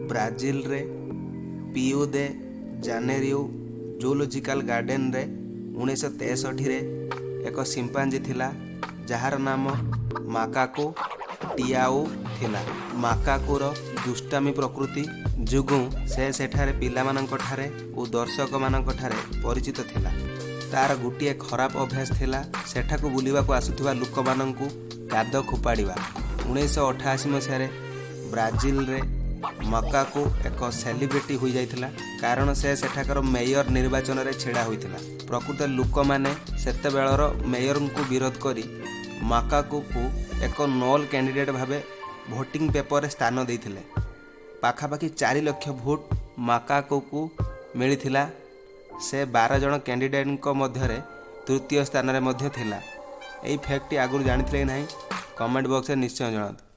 Brazil रे पियो दे Janeiro zoological garden रे 1963 रे एक सिंपांजी थिला जार नाम माकाको टियाओ थिला। माकाकोर दुष्टामी प्रकृति जोगु से सेठारे पिलामानंक ठारे और दर्शक मानंक ठारे परिचित थिला। तार गोटे खराब अभ्यास थिला सेठाकू बुलिबाकू आसुथिबा लोक मानंकू काद खोपाड़िबा। 1988 मसीह ब्राजिल रे मकाको एक सेलिब्रिटी हो जाइथिला कारण से सेठाकर मेयर निर्वाचन रे छेड़ा होइथिला। प्रकृत लोक माने सेतेबेलर मेयर को विरोध करी मकाको को एक नॉल कैंडिडेट भावे भोटिंग पेपर रे स्थान देइथिले। पाखापाखि 4 लाख भोट मकाको को मिलिथिला। से 12 जन कैंडिडेट मध्य तृतीय स्थान रे मध्य थिला। एई फैक्ट आगुर जानिथिले नाही कमेंट बॉक्स रे निश्चय जणातु।